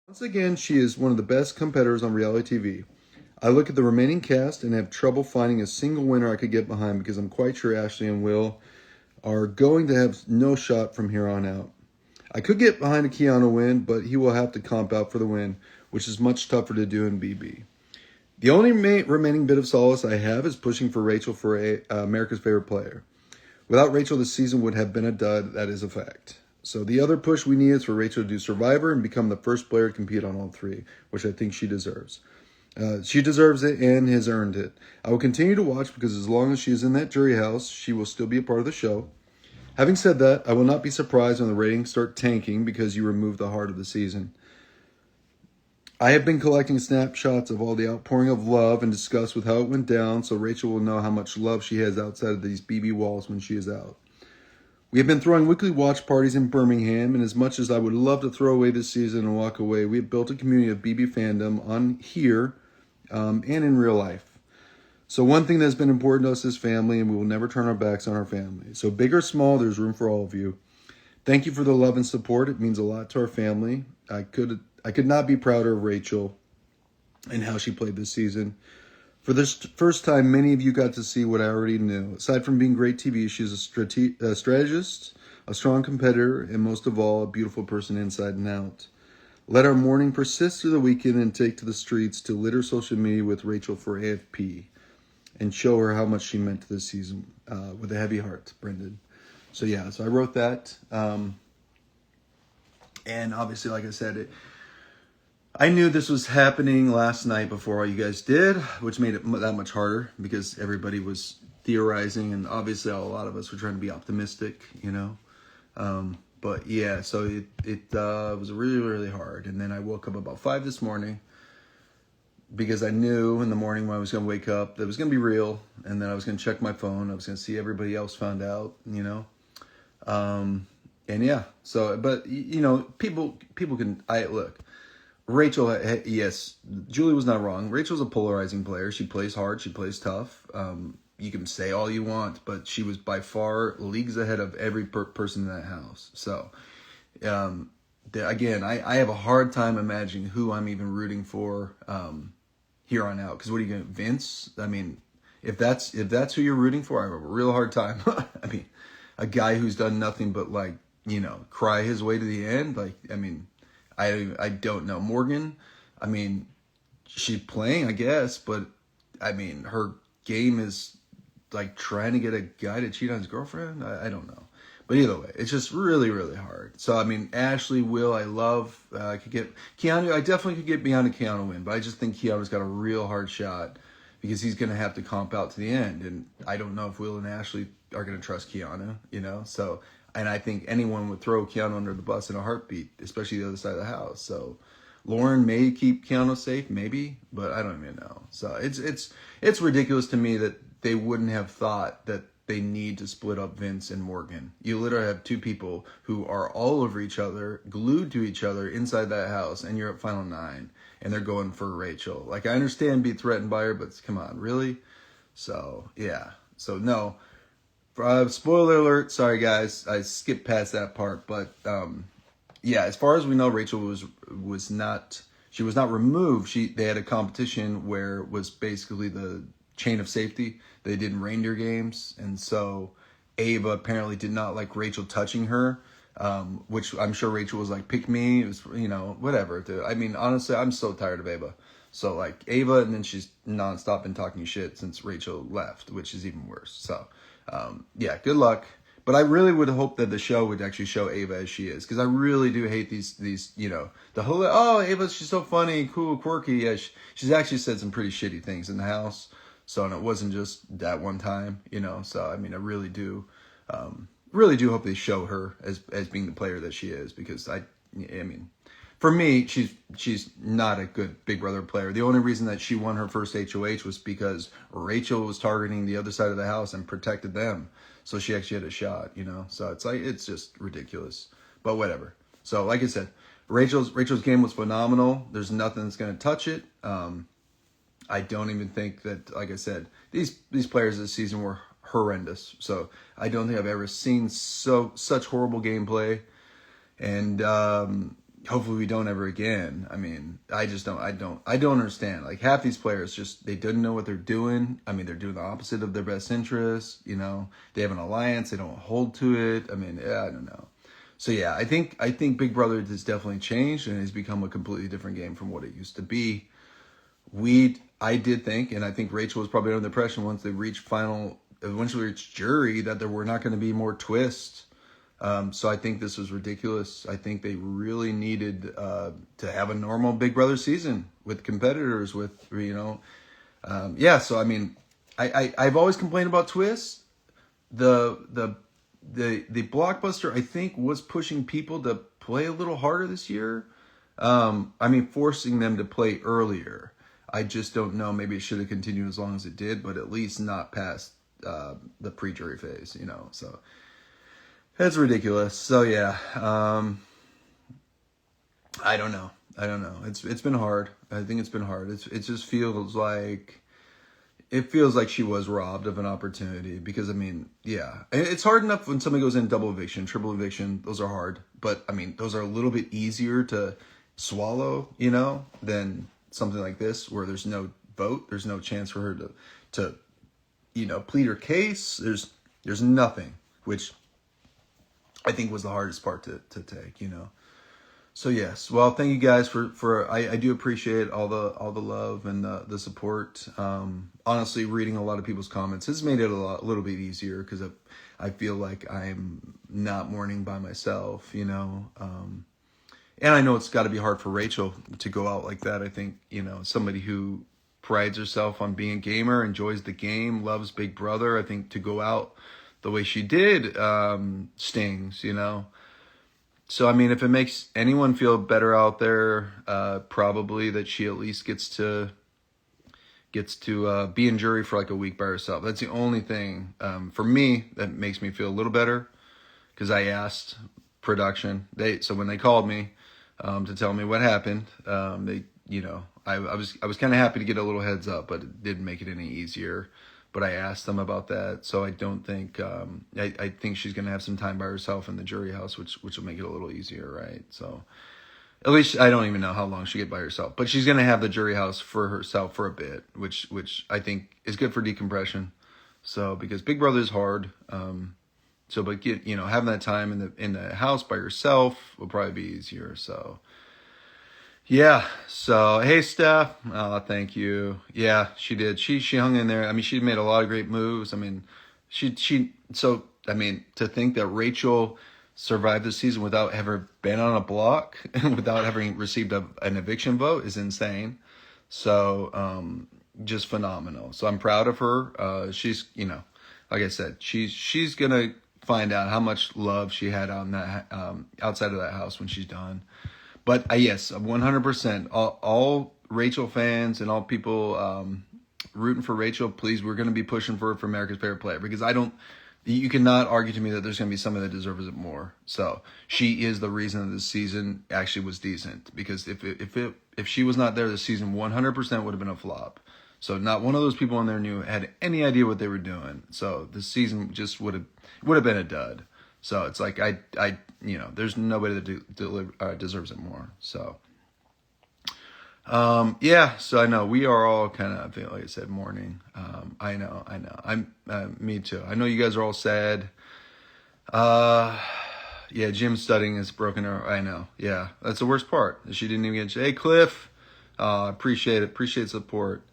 Once again, she is one of the best competitors on reality TV. I look at the remaining cast and have trouble finding a single winner I could get behind because I'm quite sure Ashley and Will are going to have no shot from here on out. I could get behind a Keanu win, but he will have to comp out for the win, which is much tougher to do in BB. The only remaining bit of solace I have is pushing for Rachel for America's Favorite Player. Without Rachel, the season would have been a dud. That is a fact. So the other push we need is for Rachel to do Survivor and become the first player to compete on all three, which I think she deserves. She deserves it and has earned it. I will continue to watch because as long as she is in that jury house, she will still be a part of the show. Having said that, I will not be surprised when the ratings start tanking because you remove the heart of the season. I have been collecting snapshots of all the outpouring of love and disgust with how it went down, so Rachel will know how much love she has outside of these BB walls when she is out. We have been throwing weekly watch parties in Birmingham, and as much as I would love to throw away this season and walk away, we have built a community of BB fandom on here and in real life. So one thing that's been important to us is family, and we will never turn our backs on our family. So big or small, there's room for all of you. Thank you for the love and support. It means a lot to our family. I could not be prouder of Rachel and how she played this season. For this first time, many of you got to see what I already knew. Aside from being great TV, she's a strategist, a strong competitor, and most of all, a beautiful person inside and out. Let our mourning persist through the weekend and take to the streets to litter social media with Rachel for AFP and show her how much she meant to this season with a heavy heart, Brendon. So yeah, so I wrote that. And obviously, like I said, I knew this was happening last night before all you guys did, which made it that much harder because everybody was theorizing, and obviously a lot of us were trying to be optimistic, you know. But yeah, so it was really, really hard. And then I woke up about 5 this morning because I knew in the morning when I was going to wake up that it was going to be real, and then I was going to check my phone. I was going to see everybody else found out, you know. And yeah, so, but, you know, people can, look, Rachel, yes, Julie was not wrong. Rachel's a polarizing player. She plays hard. She plays tough. You can say all you want, but she was by far leagues ahead of every person in that house. So, again, I have a hard time imagining who I'm even rooting for here on out. Because what are you going to, Vince? I mean, if that's who you're rooting for, I have a real hard time. I mean, a guy who's done nothing but, like, you know, cry his way to the end. Like, I mean, I don't know. Morgan, I mean, she's playing, I guess, but I mean, her game is like trying to get a guy to cheat on his girlfriend. I don't know. But either way, it's just really, really hard. So, I mean, Ashley, Will, I love. I could get Keanu. I definitely could get behind a Keanu win, but I just think Keanu's got a real hard shot because he's going to have to comp out to the end. And I don't know if Will and Ashley are going to trust Keanu, you know? So, and I think anyone would throw Keanu under the bus in a heartbeat, especially the other side of the house. So Lauren may keep Keanu safe, maybe, but I don't even know. So it's ridiculous to me that they wouldn't have thought that they need to split up Vince and Morgan. You literally have two people who are all over each other, glued to each other inside that house, and you're at Final 9, and they're going for Rachel. Like, I understand being threatened by her, but come on, really? So, yeah. So, no. Spoiler alert, sorry guys, I skipped past that part, but yeah, as far as we know, Rachel was not removed. They had a competition where it was basically the chain of safety. They did reindeer games, and so Ava apparently did not like Rachel touching her, which I'm sure Rachel was like, pick me. It was, you know, whatever. I mean, honestly, I'm so tired of Ava. So like Ava, and then she's nonstop been talking shit since Rachel left, which is even worse. So yeah, good luck. But I really would hope that the show would actually show Ava as she is, because I really do hate these, you know, the whole, oh, Ava, she's so funny, cool, quirky. Yeah, she's actually said some pretty shitty things in the house. So, and it wasn't just that one time, you know. So, I mean, I really do hope they show her as being the player that she is, because I mean, for me, she's not a good Big Brother player. The only reason that she won her first HOH was because Rachel was targeting the other side of the house and protected them. So she actually had a shot, you know. So it's like, it's just ridiculous. But whatever. So like I said, Rachel's game was phenomenal. There's nothing that's going to touch it. I don't even think that, like I said, these players this season were horrendous. So I don't think I've ever seen such horrible gameplay. And hopefully we don't ever again. I mean, I don't understand. Like, half these players just, they didn't know what they're doing. I mean, they're doing the opposite of their best interests. You know, they have an alliance, they don't hold to it. I mean, yeah, I don't know. So yeah, I think Big Brother has definitely changed and has become a completely different game from what it used to be. I did think, and I think Rachel was probably under the impression once they eventually reached jury, that there were not going to be more twists. So I think this was ridiculous. I think they really needed to have a normal Big Brother season with competitors, with, you know, yeah. So I mean, I've always complained about twists. The Blockbuster, I think, was pushing people to play a little harder this year. I mean, forcing them to play earlier. I just don't know. Maybe it should have continued as long as it did, but at least not past the pre-jury phase, you know. So that's ridiculous. So yeah, I don't know. It's been hard. I think it's been hard. It just feels like she was robbed of an opportunity, because I mean, yeah, it's hard enough when somebody goes in double eviction, triple eviction. Those are hard, but I mean, those are a little bit easier to swallow, you know, than something like this where there's no vote, there's no chance for her to you know, plead her case. There's nothing, which I think was the hardest part to take, you know. So yes, well, thank you guys for I do appreciate all the love and the support. Honestly, reading a lot of people's comments has made it a little bit easier, because I feel like I'm not mourning by myself, you know. And I know it's got to be hard for Rachel to go out like that. I think, you know, somebody who prides herself on being a gamer, enjoys the game, loves Big Brother, I think to go out the way she did stings, you know. So, I mean, if it makes anyone feel better out there, probably that she at least gets to be in jury for like a week by herself. That's the only thing for me that makes me feel a little better, because I asked production. So when they called me to tell me what happened, they, you know, I was kind of happy to get a little heads up, but it didn't make it any easier. But I asked them about that, so I don't think I think she's gonna have some time by herself in the jury house, which will make it a little easier, right? So at least I don't even know how long she'll get by herself, but she's gonna have the jury house for herself for a bit, which I think is good for decompression. So, because Big Brother is hard, so but having that time in the house by yourself will probably be easier. So. Yeah. So, hey, Steph. Thank you. Yeah, she did. She hung in there. I mean, she made a lot of great moves. I mean, so, I mean, to think that Rachel survived the season without ever been on a block and without having received an eviction vote is insane. So, just phenomenal. So I'm proud of her. She's, you know, like I said, she's going to find out how much love she had on that, outside of that house when she's done. But yes, 100%. All Rachel fans and all people rooting for Rachel, please, we're going to be pushing for America's Favorite Player, because you cannot argue to me that there's going to be somebody that deserves it more. So she is the reason that this season actually was decent, because if she was not there, the season 100% would have been a flop. So not one of those people in there had any idea what they were doing. So the season just would have been a dud. So it's like there's nobody that deserves it more. So yeah. So I know we are all kind of, like I said, mourning. I know. I'm me too. I know you guys are all sad. Yeah. Jim's studying is broken her. I know. Yeah, that's the worst part. She didn't even get. Hey, Cliff. Appreciate it. Appreciate support.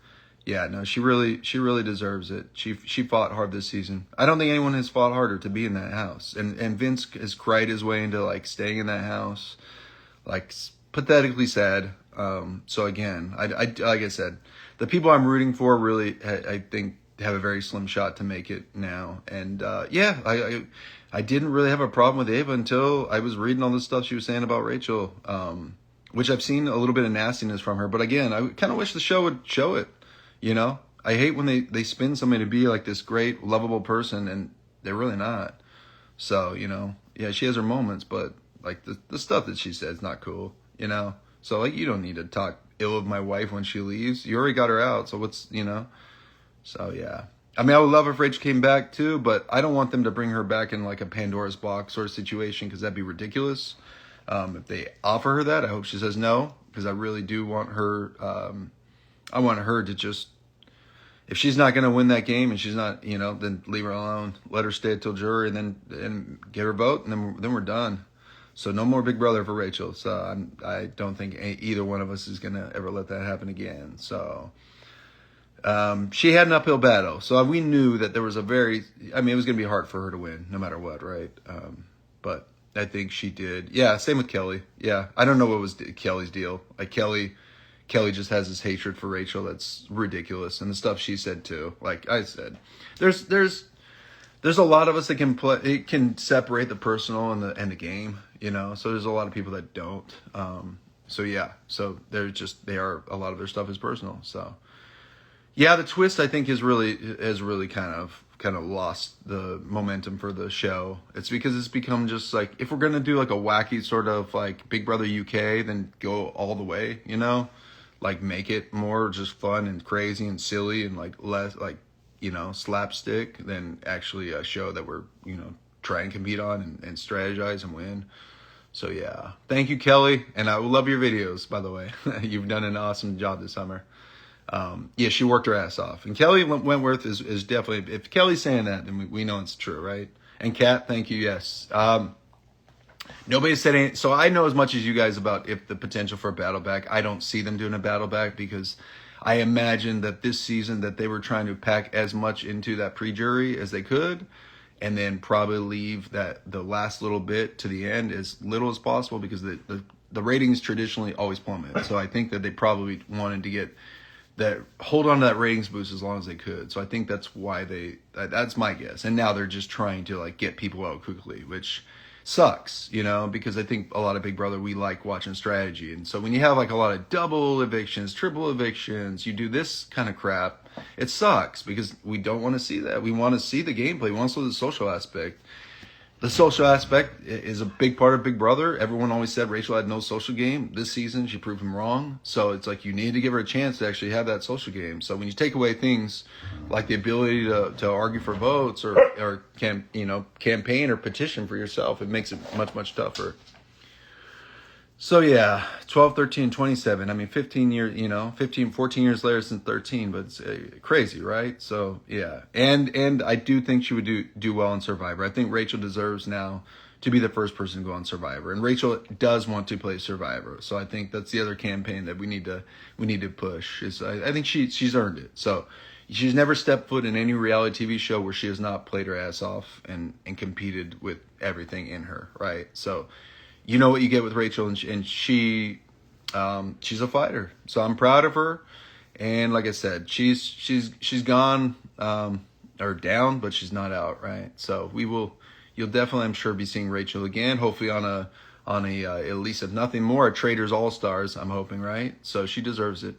Yeah, no, she really deserves it. She fought hard this season. I don't think anyone has fought harder to be in that house. And Vince has cried his way into like staying in that house, like pathetically sad. So again, I like I said, the people I'm rooting for really, I think, have a very slim shot to make it now. And yeah, I didn't really have a problem with Ava until I was reading all this stuff she was saying about Rachel, which I've seen a little bit of nastiness from her. But again, I kind of wish the show would show it. You know, I hate when they spin somebody to be like this great, lovable person, and they're really not. So, you know, yeah, she has her moments, but like the stuff that she says is not cool, you know? So like, you don't need to talk ill of my wife when she leaves. You already got her out. So what's, you know? So yeah. I mean, I would love if Rachel came back too, but I don't want them to bring her back in like a Pandora's box sort of situation, because that'd be ridiculous. If they offer her that, I hope she says no, because I really do want her. I want her to just, if she's not going to win that game and she's not, then leave her alone. Let her stay till jury and get her vote, and then we're done. So no more Big Brother for Rachel. So I don't think either one of us is going to ever let that happen again. So she had an uphill battle. So we knew that there was it was going to be hard for her to win no matter what, right? But I think she did. Yeah, same with Kelly. Yeah, I don't know what was Kelly's deal. Like Kelly just has this hatred for Rachel that's ridiculous, and the stuff she said too. Like I said, there's a lot of us that can play. It can separate the personal and the game. So there's a lot of people that don't. So yeah, so they are a lot of their stuff is personal. So yeah, the twist I think has really kind of lost the momentum for the show. It's because it's become just like, if we're gonna do like a wacky sort of like Big Brother UK, then go all the way. Like make it more just fun and crazy and silly and like less like slapstick than actually a show that we're try and compete on and strategize and win. So yeah, thank you, Kelly, and I love your videos, by the way. You've done an awesome job this summer. Yeah, she worked her ass off, and Kelly Wentworth is definitely, if Kelly's saying that, then we know it's true, right? And Kat, thank you. Yes. Nobody said anything. So I know as much as you guys about if the potential for a battle back. I don't see them doing a battle back because I imagine that this season that they were trying to pack as much into that pre-jury as they could, and then probably leave the last little bit to the end as little as possible, because the ratings traditionally always plummet. So I think that they probably wanted to hold on to that ratings boost as long as they could. So I think that's why that's my guess. And now they're just trying to like get people out quickly, which sucks, because I think a lot of Big Brother, we like watching strategy. And so when you have like a lot of double evictions, triple evictions, you do this kind of crap, it sucks because we don't want to see that. We want to see the gameplay. We want to see the social aspect. The social aspect is a big part of Big Brother. Everyone always said Rachel had no social game. This season, she proved them wrong. So it's like you need to give her a chance to actually have that social game. So when you take away things like the ability to argue for votes or campaign or petition for yourself, it makes it much, much tougher. So yeah, 12, 13, 27. I mean, 15 years, 14 years later since 13, but it's crazy, right? So yeah. And I do think she would do well in Survivor. I think Rachel deserves now to be the first person to go on Survivor. And Rachel does want to play Survivor. So I think that's the other campaign that we need to push. I think she's earned it. So she's never stepped foot in any reality TV show where she has not played her ass off and competed with everything in her, right? So you know what you get with Rachel, and she's a fighter. So I'm proud of her, and like I said, she's gone or down, but she's not out, right? So you'll definitely, I'm sure, be seeing Rachel again. Hopefully on a at least if nothing more, a Traders All Stars. I'm hoping, right? So she deserves it.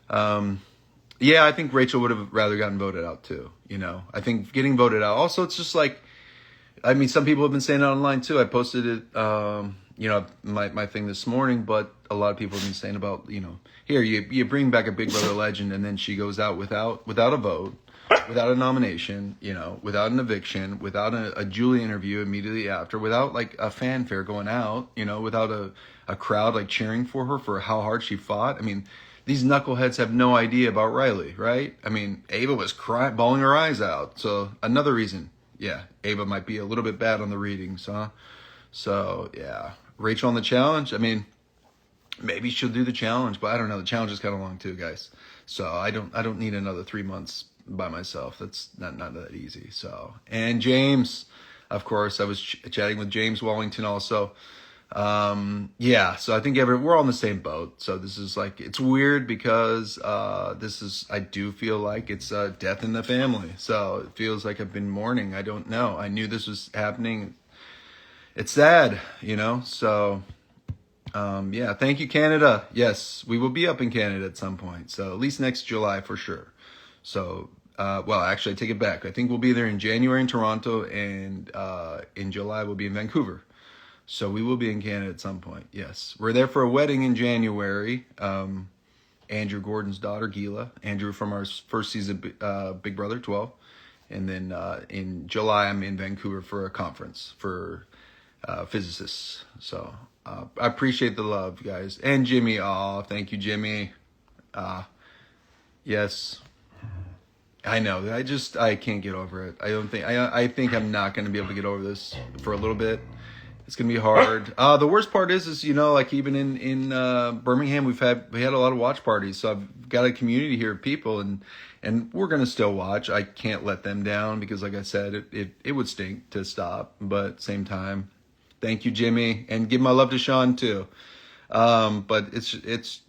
Yeah, I think Rachel would have rather gotten voted out too. I think getting voted out. Also, it's just like, I mean, some people have been saying it online too. I posted it, my thing this morning, but a lot of people have been saying about, here you bring back a Big Brother legend, and then she goes out without a vote, without a nomination, without an eviction, without a Julie interview immediately after, without like a fanfare going out, without a crowd like cheering for her for how hard she fought. I mean, these knuckleheads have no idea about Riley, right? I mean, Ava was bawling her eyes out. So another reason. Yeah, Ava might be a little bit bad on the readings, huh? So, yeah. Rachel on the challenge, I mean, maybe she'll do the challenge, but I don't know. The challenge is kind of long too, guys. So I don't need another 3 months by myself. That's not that easy. So, and James, of course, I was chatting with James Wallington also. Yeah, so I think we're all in the same boat. So this is like, it's weird because I do feel like it's death in the family. So it feels like I've been mourning. I don't know. I knew this was happening. It's sad, so yeah, thank you, Canada. Yes, we will be up in Canada at some point. So at least next July for sure. So, well, actually I take it back. I think we'll be there in January in Toronto, and in July we'll be in Vancouver. So we will be in Canada at some point. Yes. We're there for a wedding in January. Andrew Gordon's daughter, Gila. Andrew from our first season, Big Brother 12. And then in July, I'm in Vancouver for a conference for physicists. So I appreciate the love, guys. And Jimmy, oh, thank you, Jimmy. Yes, I know. I can't get over it. I think I'm not going to be able to get over this for a little bit. It's going to be hard. The worst part is, like even in Birmingham, we had a lot of watch parties. So I've got a community here of people, and we're going to still watch. I can't let them down because, like I said, it would stink to stop. But same time, thank you, Jimmy, and give my love to Sean too. But it's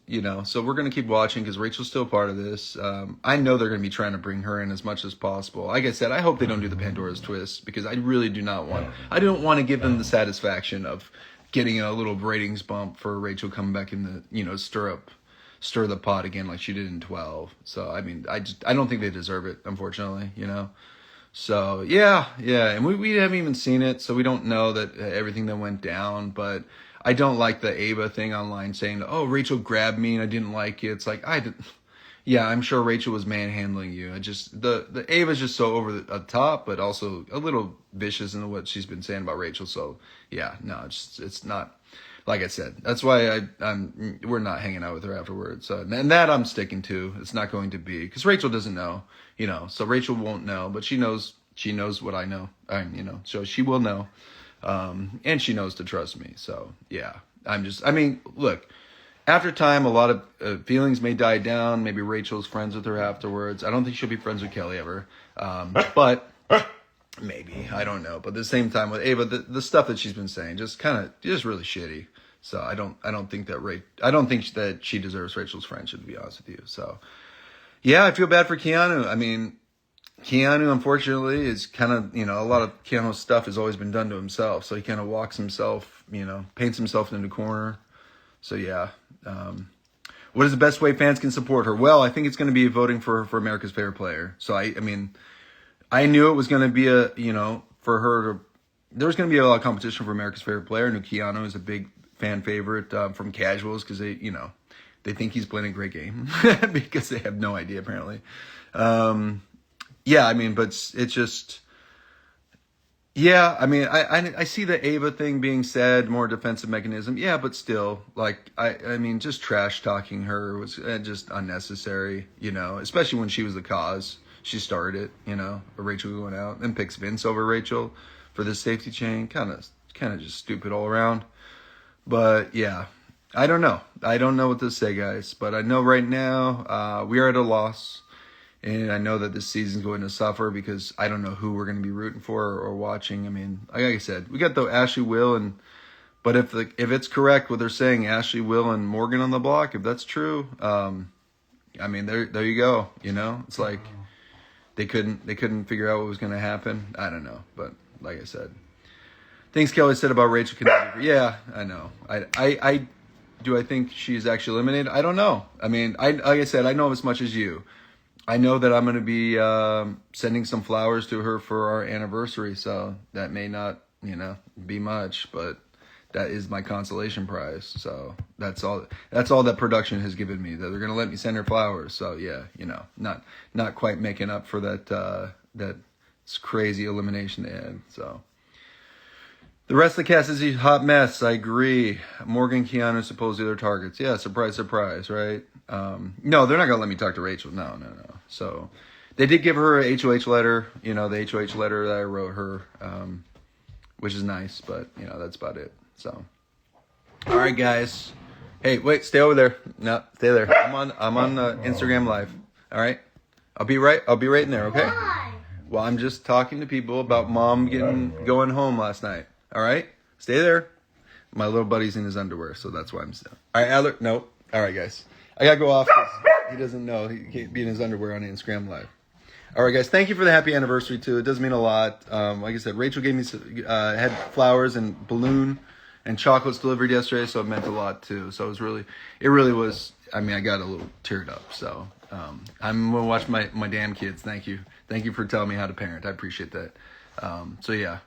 so we're going to keep watching because Rachel's still part of this. I know they're going to be trying to bring her in as much as possible. Like I said, I hope they don't do the Pandora's twist because I really I don't want to give them the satisfaction of getting a little ratings bump for Rachel coming back in the, stir the pot again like she did in 12. So, I mean, I don't think they deserve it, unfortunately, So, yeah. And we haven't even seen it, so we don't know that everything that went down, but I don't like the Ava thing online saying, oh, Rachel grabbed me and I didn't like it. It's like, yeah, I'm sure Rachel was manhandling you. The Ava's just so over the top, but also a little vicious in what she's been saying about Rachel. So yeah, no, it's not, like I said, that's why we're not hanging out with her afterwards. And that I'm sticking to. It's not going to be, because Rachel doesn't know, so Rachel won't know, but she knows what I know, so she will know. And she knows to trust me. So yeah, look, after time, a lot of feelings may die down. Maybe Rachel's friends with her afterwards. I don't think she'll be friends with Kelly ever. But maybe, I don't know. But at the same time with Ava, the stuff that she's been saying, just really shitty. So I don't think that she deserves Rachel's friendship, to be honest with you. So yeah, I feel bad for Keanu. Keanu, unfortunately, is kind of, a lot of Keanu's stuff has always been done to himself. So he kind of walks himself, paints himself into a corner. So, yeah. What is the best way fans can support her? Well, I think it's going to be voting for America's Favorite Player. So, I knew it was going to be for her there was going to be a lot of competition for America's Favorite Player. I knew Keanu is a big fan favorite from casuals because they think he's playing a great game because they have no idea, apparently. Yeah, but it's just, yeah, I see the Ava thing being said, more defensive mechanism. Yeah, but still, just trash talking her was just unnecessary, especially when she was the cause. She started it, Rachel going out and picks Vince over Rachel for the safety chain. Kind of just stupid all around. But yeah, I don't know. I don't know what to say, guys. But I know right now we are at a loss. And I know that this season's going to suffer because I don't know who we're going to be rooting for or watching. Like I said, we got Ashley, Will, but if it's correct what they're saying, Ashley, Will, and Morgan on the block, if that's true, there you go. It's like they couldn't figure out what was going to happen. I don't know, but like I said, things Kelly said about Rachel Kennedy. Yeah, I know. Do I think she's actually eliminated? I don't know. Like I said, I know as much as you. I know that I'm going to be sending some flowers to her for our anniversary, so that may not, be much, but that is my consolation prize. So that's all that production has given me, that they're going to let me send her flowers. So yeah, not quite making up for that crazy elimination they had. So the rest of the cast is a hot mess. I agree. Morgan, Keanu, supposedly their targets. Yeah, surprise, surprise, right? No, they're not going to let me talk to Rachel. No. So they did give her a HOH letter, the HOH letter that I wrote her, which is nice, but that's about it. So, all right, guys. Hey, wait, stay over there. No, stay there. I'm on Instagram Live. All right. I'll be right in there. Okay. Well, I'm just talking to people about Mom going home last night. All right. Stay there. My little buddy's in his underwear, so that's why I'm still. All right, Adler. Nope. All right, guys. I gotta go off. He doesn't know. He can't be in his underwear on Instagram Live. All right, guys. Thank you for the happy anniversary too. It does mean a lot. Like I said, Rachel gave me had flowers and balloon and chocolates delivered yesterday, so it meant a lot too. So it really was. I got a little teared up. So I'm gonna watch my damn kids. Thank you for telling me how to parent. I appreciate that. So yeah.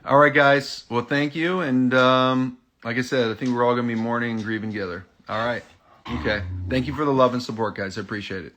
All right, guys. Well, thank you. And like I said, I think we're all gonna be mourning and grieving together. All right. Okay. Thank you for the love and support, guys. I appreciate it.